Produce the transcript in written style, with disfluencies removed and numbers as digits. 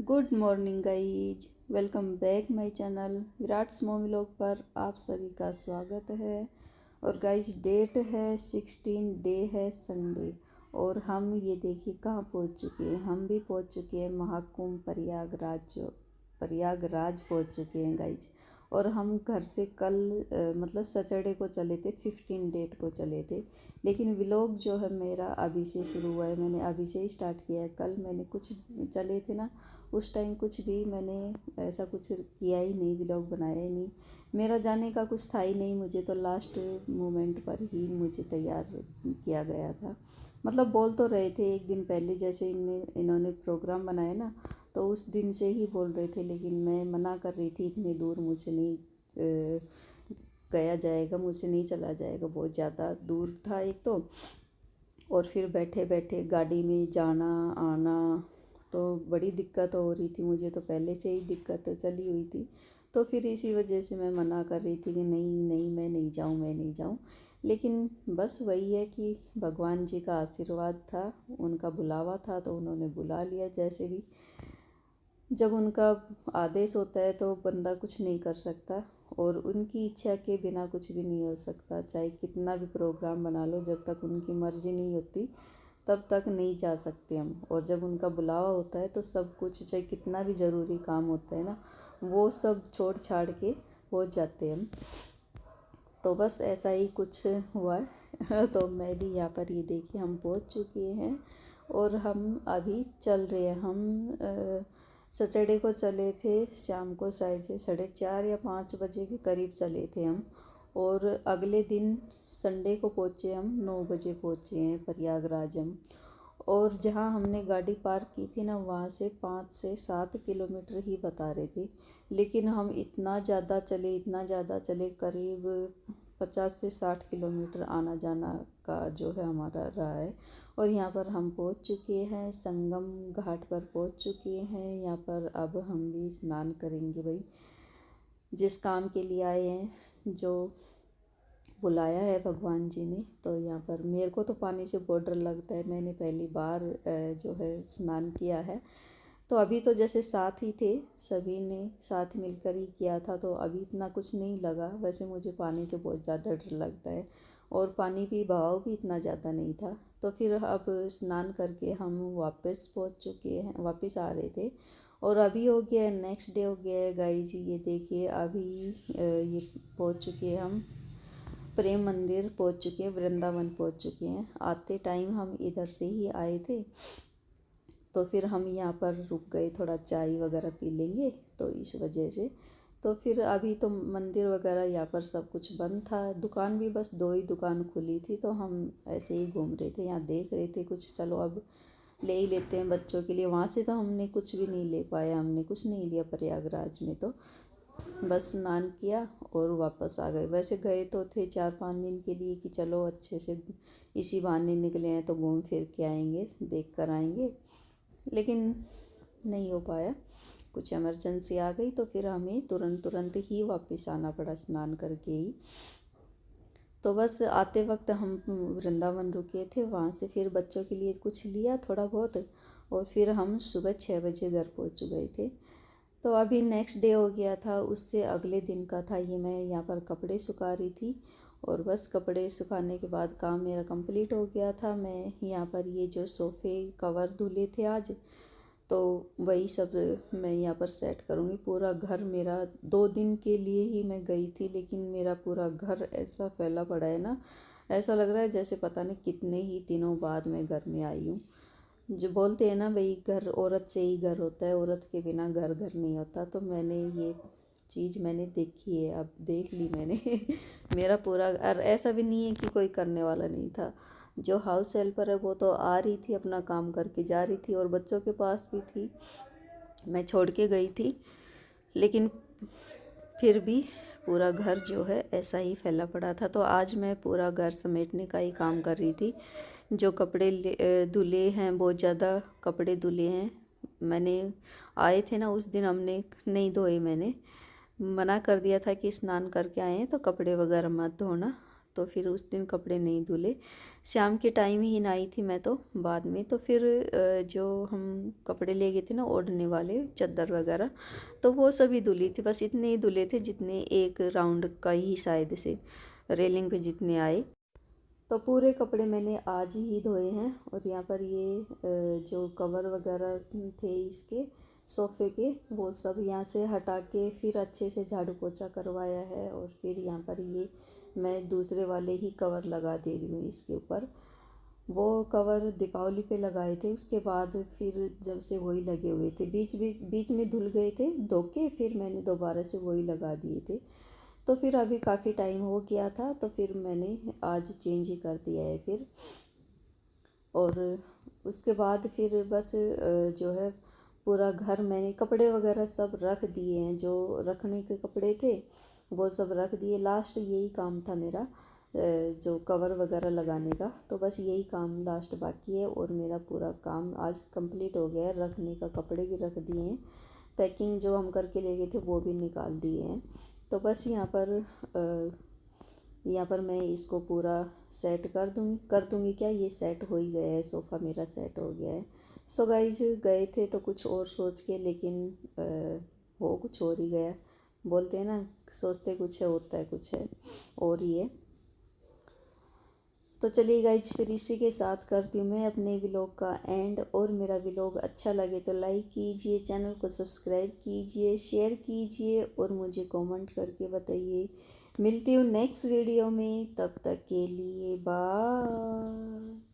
Good morning guys, welcome back my channel Virat's मोमी vlog पर आप सभी का स्वागत है। और गाइज डेट है 16, डे है संडे। और हम ये देखिए कहाँ पहुँच चुके हैं। हम भी पहुँच चुके हैं महाकुंभ प्रयागराज पहुँच चुके हैं गाइज। और हम घर से कल मतलब सैटरडे को चले थे, 15 डेट को चले थे। लेकिन व्लॉग जो है मेरा अभी से शुरू हुआ है, मैंने अभी से ही स्टार्ट किया है। कल मैंने कुछ चले थे ना, उस टाइम कुछ भी मैंने ऐसा कुछ किया ही नहीं, व्लॉग बनाया ही नहीं। मेरा जाने का कुछ था ही नहीं, मुझे तो लास्ट मोमेंट पर ही मुझे तैयार किया गया था। मतलब बोल तो रहे थे एक दिन पहले, जैसे इन्होंने प्रोग्राम बनाया ना, तो उस दिन से ही बोल रहे थे। लेकिन मैं मना कर रही थी, इतनी दूर मुझसे नहीं गया जाएगा, मुझसे नहीं चला जाएगा, बहुत ज़्यादा दूर था एक तो। और फिर बैठे बैठे गाड़ी में जाना आना तो बड़ी दिक्कत हो रही थी मुझे, तो पहले से ही दिक्कत चली हुई थी। तो फिर इसी वजह से मैं मना कर रही थी कि नहीं नहीं मैं नहीं जाऊँ, मैं नहीं जाऊँ। लेकिन बस वही है कि भगवान जी का आशीर्वाद था, उनका बुलावा था, तो उन्होंने बुला लिया। जैसे भी जब उनका आदेश होता है तो बंदा कुछ नहीं कर सकता। और उनकी इच्छा के बिना कुछ भी नहीं हो सकता। चाहे कितना भी प्रोग्राम बना लो, जब तक उनकी मर्ज़ी नहीं होती तब तक नहीं जा सकते हम। और जब उनका बुलावा होता है तो सब कुछ, चाहे कितना भी ज़रूरी काम होता है ना, वो सब छोड़ छाड़ के पहुँच जाते हैं हम। तो बस ऐसा ही कुछ हुआ है। तो मैं भी यहाँ पर ये देखिए हम पहुँच चुके हैं। और हम अभी चल रहे हैं। हम सैटरडे को चले थे शाम को, शायद से 4:30 या 5 बजे के करीब चले थे हम। और अगले दिन संडे को पहुँचे हम, 9 बजे पहुँचे हैं प्रयागराज हम। और जहाँ हमने गाड़ी पार्क की थी ना, वहाँ से 5 से 7 किलोमीटर ही बता रहे थे। लेकिन हम इतना ज़्यादा चले, इतना ज़्यादा चले, करीब 50 से 60 किलोमीटर आना जाना का जो है हमारा रहा है। और यहाँ पर हम पहुँच चुके हैं, संगम घाट पर पहुँच चुके हैं। यहाँ पर अब हम भी स्नान करेंगे भाई, जिस काम के लिए आए हैं, जो बुलाया है भगवान जी ने। तो यहाँ पर मेरे को तो पानी से बहुत डर लगता है, मैंने पहली बार जो है स्नान किया है। तो अभी तो जैसे साथ ही थे, सभी ने साथ मिलकर ही किया था, तो अभी इतना कुछ नहीं लगा। वैसे मुझे पानी से बहुत ज़्यादा डर लगता है, और पानी भी बहाव भी इतना ज़्यादा नहीं था। तो फिर अब स्नान करके हम वापस पहुँच चुके हैं, वापस आ रहे थे। और अभी हो गया है, नेक्स्ट डे हो गया है गाइस। ये देखिए अभी ये पहुँच चुके हैं हम, प्रेम मंदिर पहुंच चुके हैं, वृंदावन पहुंच चुके हैं। आते टाइम हम इधर से ही आए थे, तो फिर हम यहाँ पर रुक गए, थोड़ा चाय वगैरह पी लेंगे, तो इस वजह से। तो फिर अभी तो मंदिर वगैरह यहाँ पर सब कुछ बंद था, दुकान भी बस 2 ही दुकान खुली थी। तो हम ऐसे ही घूम रहे थे, यहाँ देख रहे थे कुछ, चलो अब ले ही लेते हैं बच्चों के लिए। वहाँ से तो हमने कुछ भी नहीं ले पाया, हमने कुछ नहीं लिया प्रयागराज में। तो बस स्नान किया और वापस आ गए। वैसे गए तो थे 4-5 दिन के लिए कि चलो अच्छे से इसी बहाने निकले हैं तो घूम फिर के आएंगे, देख कर आएंगे। लेकिन नहीं हो पाया, कुछ इमरजेंसी आ गई, तो फिर हमें तुरंत तुरंत ही वापस आना पड़ा स्नान करके ही। तो बस आते वक्त हम वृंदावन रुके थे, वहाँ से फिर बच्चों के लिए कुछ लिया थोड़ा बहुत, और फिर हम सुबह 6 बजे घर पहुँच गए थे। तो अभी नेक्स्ट डे हो गया था, उससे अगले दिन का था ये। मैं यहाँ पर कपड़े सुखा रही थी, और बस कपड़े सुखाने के बाद काम मेरा कंप्लीट हो गया था। मैं यहाँ पर ये जो सोफ़े कवर धुले थे आज, तो वही सब मैं यहाँ पर सेट करूँगी। पूरा घर मेरा 2 दिन के लिए ही मैं गई थी, लेकिन मेरा पूरा घर ऐसा फैला पड़ा है ना, ऐसा लग रहा है जैसे पता नहीं कितने ही दिनों बाद मैं घर में आई हूँ। जो बोलते हैं ना भाई, घर औरत से ही घर होता है, औरत के बिना घर घर नहीं होता। तो मैंने ये चीज़ मैंने देखी है, अब देख ली मैंने। मेरा पूरा, और ऐसा भी नहीं है कि कोई करने वाला नहीं था। जो हाउस हेल्पर है वो तो आ रही थी, अपना काम करके जा रही थी, और बच्चों के पास भी थी, मैं छोड़ के गई थी। लेकिन फिर भी पूरा घर जो है ऐसा ही फैला पड़ा था। तो आज मैं पूरा घर समेटने का ही काम कर रही थी। जो कपड़े धुले हैं, बहुत ज़्यादा कपड़े धुले हैं। मैंने आए थे ना उस दिन, हमने नहीं धोए, मैंने मना कर दिया था कि स्नान करके आए हैं तो कपड़े वगैरह मत धोना। तो फिर उस दिन कपड़े नहीं धुले। शाम के टाइम ही नहाई थी मैं तो बाद में। तो फिर जो हम कपड़े ले गए थे ना ओढ़ने वाले चादर वगैरह, तो वो सभी धुली थी। बस इतने ही धुले थे जितने एक राउंड का ही शायद से रेलिंग पे जितने आए। तो पूरे कपड़े मैंने आज ही धोए हैं। और यहाँ पर ये जो कवर वगैरह थे इसके सोफ़े के, वो सब यहाँ से हटा के फिर अच्छे से झाड़ू पोछा करवाया है। और फिर यहाँ पर ये मैं दूसरे वाले ही कवर लगा दे रही हूँ इसके ऊपर। वो कवर दीपावली पे लगाए थे, उसके बाद फिर जब से वही लगे हुए थे, बीच में धुल गए थे धो के, फिर मैंने दोबारा से वही लगा दिए थे। तो फिर अभी काफ़ी टाइम हो गया था, तो फिर मैंने आज चेंज ही कर दिया है फिर। और उसके बाद फिर बस जो है पूरा घर मैंने कपड़े वगैरह सब रख दिए हैं, जो रखने के कपड़े थे वो सब रख दिए। लास्ट यही काम था मेरा, जो कवर वगैरह लगाने का। तो बस यही काम लास्ट बाकी है और मेरा पूरा काम आज कंप्लीट हो गया है। रखने का कपड़े भी रख दिए हैं, पैकिंग जो हम करके ले गए थे वो भी निकाल दिए हैं। तो बस यहाँ पर मैं इसको पूरा सेट कर दूँगी क्या, ये सेट हो ही गया है, सोफ़ा मेरा सेट हो गया है। सो गाइज गए थे तो कुछ और सोच के, लेकिन हो कुछ और ही गया। बोलते हैं ना, सोचते कुछ है होता है कुछ है और ही है। तो चलिए गाइज फिर इसी के साथ करती हूँ मैं अपने व्लॉग का एंड। और मेरा व्लॉग अच्छा लगे तो लाइक कीजिए, चैनल को सब्सक्राइब कीजिए, शेयर कीजिए और मुझे कमेंट करके बताइए। मिलती हूँ नेक्स्ट वीडियो में, तब तक के लिए बाय।